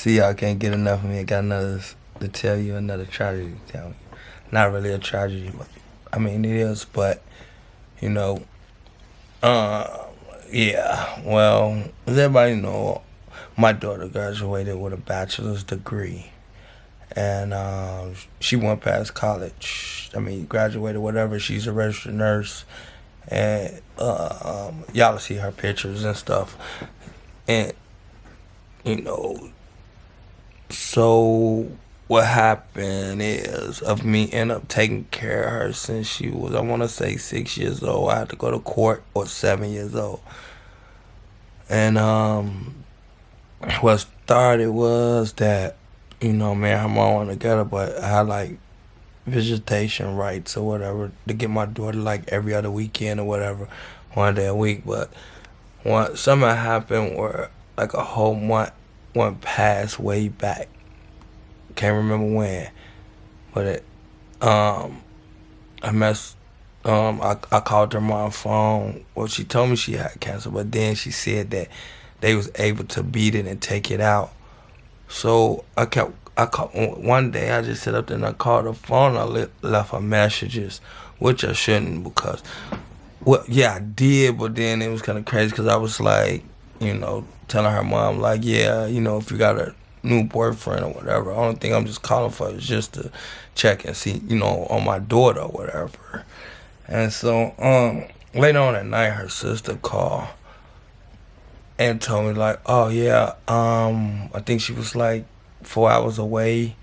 See, I can't get enough of me. I got another to tell you, another tragedy to tell you. Not really a tragedy, but I mean it is. But you know, uh, yeah. Well, as everybody know, my daughter graduated with a bachelor's degree, and she went past college. I mean, graduated, whatever. She's a registered nurse, and y'all see her pictures and stuff, and you know, so what happened is of me end up taking care of her since she was, I want to say, 6 years old. I had to go to court, or 7 years old. And what started was that, me and her mom were together, but I had like visitation rights or whatever to get my daughter like every other weekend or whatever, 1 day a week. But something happened where like a whole month went past way back. Can't remember when, but I messed. I called her mom phone. Well, she told me she had cancer, but then she said that they was able to beat it and take it out. So I called one day. I just sat up there and I called her phone. Left her messages, which I shouldn't because, well, yeah, I did, but then it was kind of crazy because I was like, telling her mom like, yeah, if you got a new boyfriend or whatever, only thing I'm just calling for is just to check and see, on my daughter or whatever. And so, later on at night, her sister called and told me like, oh yeah, I think she was like 4 hours away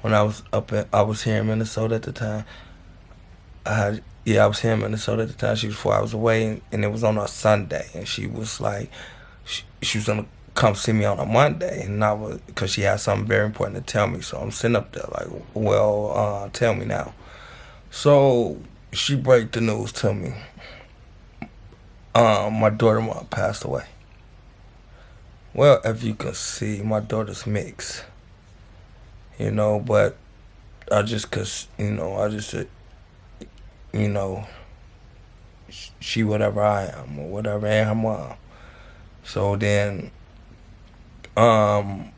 when I was here in Minnesota at the time. Yeah, I was here in Minnesota at the time. She was 4 hours away, and it was on a Sunday, and she was like, she was gonna come see me on a Monday, and I was, because she had something very important to tell me. So I'm sitting up there like, well, tell me now. So she break the news to me. My daughter mom passed away. Well, if you can see, my daughter's mixed, but I just, cause, I just said, you know, she whatever I am or whatever, and her mom. So then, um,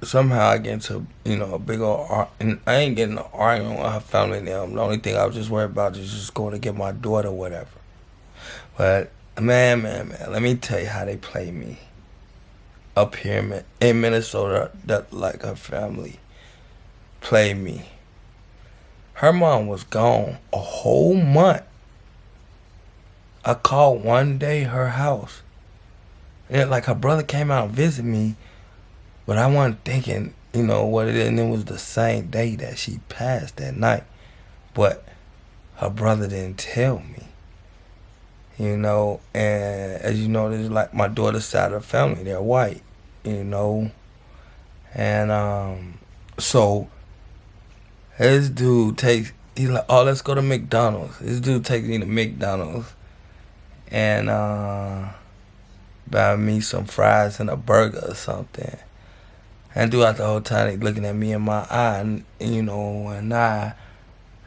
somehow I get into, a big old, and I ain't getting an argument with her family now. The only thing I was just worried about is just going to get my daughter, whatever. But man, let me tell you how they play me up here in Minnesota. That like her family play me. Her mom was gone a whole month. I called one day her house. And like her brother came out and visited me, but I wasn't thinking, what it is. And it was the same day that she passed that night. But her brother didn't tell me. And as you know, this is like my daughter's side of the family. They're white, And so this dude he's like, oh, let's go to McDonald's. This dude takes me to McDonald's and buy me some fries and a burger or something. And throughout the whole time, he looking at me in my eye, and I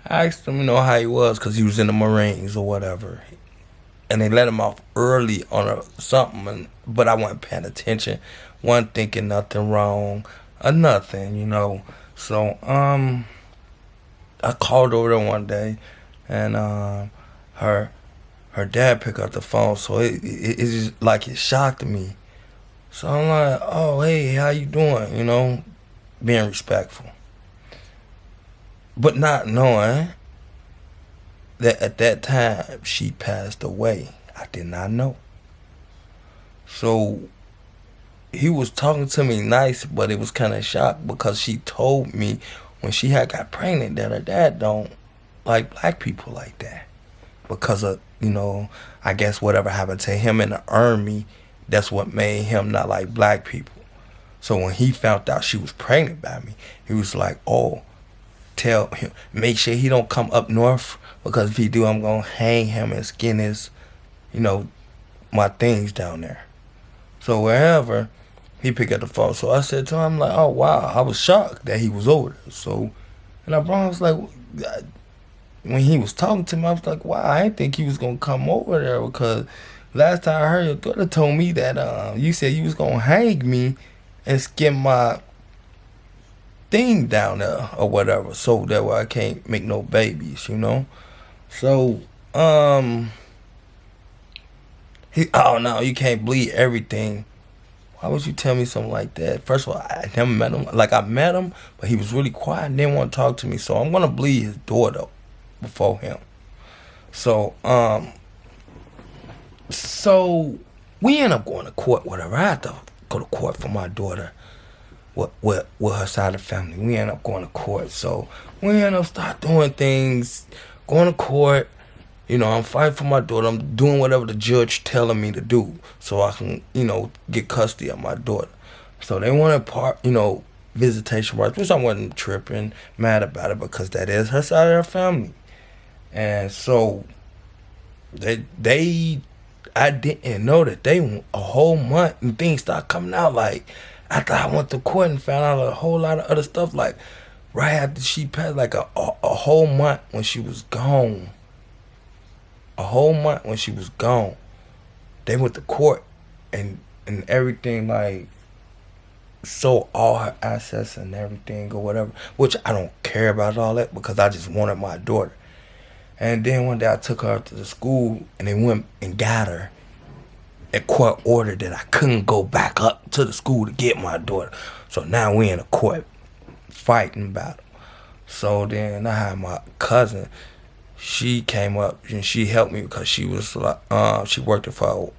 asked him, how he was, because he was in the Marines or whatever. And they let him off early on something, but I wasn't paying attention, wasn't thinking nothing wrong or nothing, So, I called over there one day, and her dad picked up the phone, so it just like it shocked me. So I'm like, oh, hey, how you doing? Being respectful. But not knowing that at that time she passed away. I did not know. So he was talking to me nice, but it was kind of shocked because she told me when she had got pregnant that her dad don't like black people like that. Because of, I guess whatever happened to him in the army, that's what made him not like black people. So when he found out she was pregnant by me, he was like, oh, tell him, make sure he don't come up north, because if he do, I'm going to hang him and skin his, my things down there. So wherever, he picked up the phone. So I said to him, like, oh, wow, I was shocked that he was over there. So, and I was like, when he was talking to me, I was like, wow, I didn't think he was going to come over there because Last time I heard, your daughter told me that you said you was gonna hang me and skin my thing down there or whatever, so that way I can't make no babies, you know. So he, oh no, you can't bleed everything. Why would you tell me something like that? First of all, I never met him. Like, I met him, but he was really quiet and didn't want to talk to me. So I'm gonna bleed his daughter before him. So so we end up going to court. Whatever. I had to go to court for my daughter. With her side of the family, we end up going to court. So we end up start doing things, going to court. You know, I'm fighting for my daughter. I'm doing whatever the judge telling me to do so I can, get custody of my daughter. So they wanted visitation rights, which I wasn't tripping, mad about it because that is her side of her family. And so I didn't know that they went a whole month and things started coming out like after I went to court and found out a whole lot of other stuff like right after she passed, like a whole month when she was gone. A whole month when she was gone, they went to court and everything, like sold all her assets and everything or whatever, which I don't care about all that because I just wanted my daughter. And then one day I took her to the school and they went and got her. A court ordered that I couldn't go back up to the school to get my daughter. So now we in a court fighting battle. So then I had my cousin. She came up and she helped me because she was like, she worked for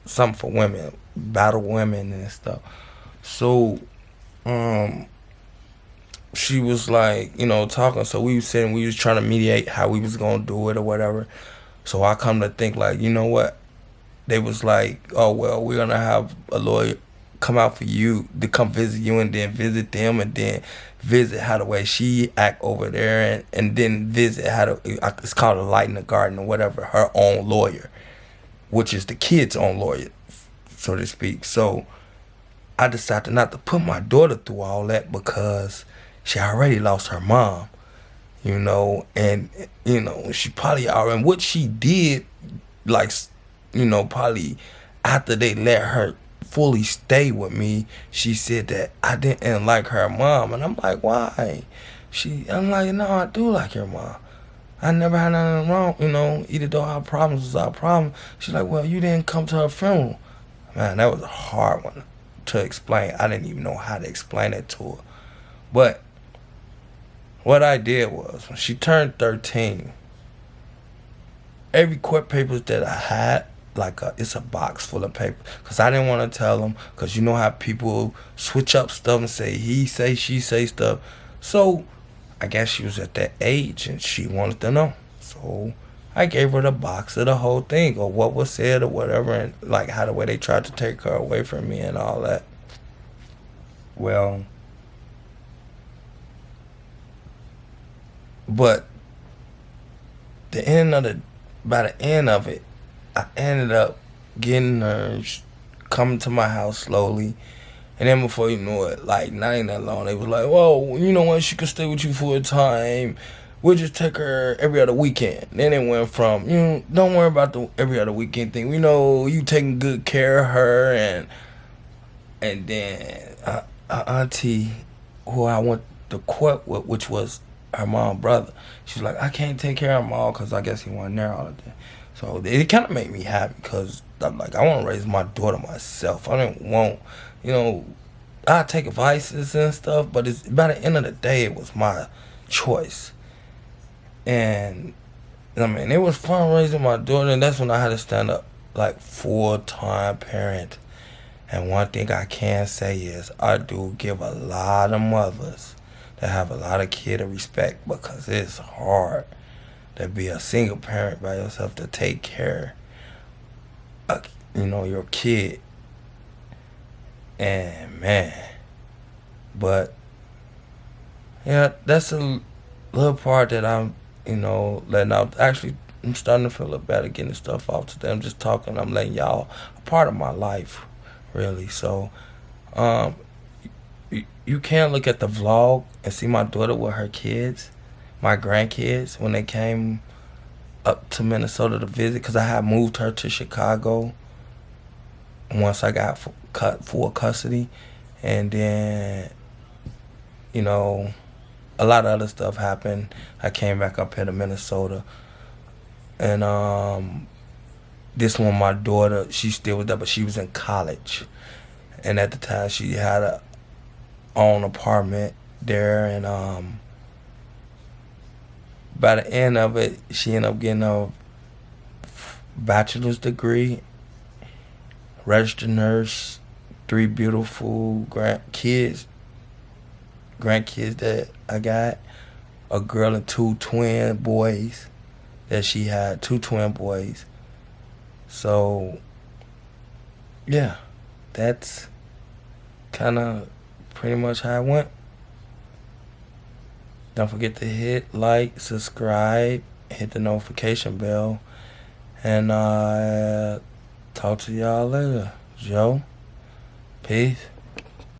something for women, battle women and stuff. So, she was like, talking. So we was sitting, we was trying to mediate how we was gonna do it or whatever. So I come to think like, you know what? They was like, oh well, we're gonna have a lawyer come out for you to come visit you and then visit them and then visit how the way she act over there and then visit how to, it's called a light in the garden or whatever, her own lawyer, which is the kid's own lawyer, so to speak. So I decided not to put my daughter through all that because she already lost her mom, and she probably already, what she did, like, probably after they let her fully stay with me, she said that I didn't like her mom. And I'm like, why? I'm like, no, I do like your mom. I never had nothing wrong, either though our problems was our problem. She's like, well, you didn't come to her funeral. Man, that was a hard one to explain. I didn't even know how to explain it to her. But what I did was, when she turned 13, every court papers that I had, it's a box full of paper, because I didn't want to tell them, because you know how people switch up stuff and say he say, she say stuff. So I guess she was at that age and she wanted to know. So I gave her the box of the whole thing, or what was said or whatever, and like how the way they tried to take her away from me and all that. Well, but by the end of it, I ended up getting her, coming to my house slowly. And then before you know it, like, not even that long, they was like, whoa, you know what, she can stay with you for a time. We'll just take her every other weekend. Then it went from, don't worry about the every other weekend thing. We know you taking good care of her. And then auntie, who I went to court with, which was her mom's brother, she's like, I can't take care of him all because I guess he wasn't there all the time. So it kind of made me happy because I'm like, I want to raise my daughter myself. I didn't want, I take advices and stuff, but it's by the end of the day, it was my choice. And I mean, it was fun raising my daughter, and that's when I had to stand up like full-time parent. And one thing I can say is I do give a lot of mothers that have a lot of kid of respect, because it's hard to be a single parent by yourself, to take care of, your kid. And man, but yeah, that's a little part that I'm, letting out. Actually, I'm starting to feel a little better getting stuff off today. I'm just talking, I'm letting y'all a part of my life, really. So, you can look at the vlog and see my daughter with her kids, my grandkids, when they came up to Minnesota to visit because I had moved her to Chicago once I got cut full custody, and then you know a lot of other stuff happened. I came back up here to Minnesota, and this one my daughter, she still was there, but she was in college, and at the time she had a own apartment there, and by the end of it, she ended up getting a bachelor's degree, registered nurse, 3 beautiful grandkids that I got, a girl and 2 twin boys that she had, 2 twin boys. So yeah, that's kind of pretty much how it went. Don't forget to hit like, subscribe, hit the notification bell, and talk to y'all later. Joe, peace.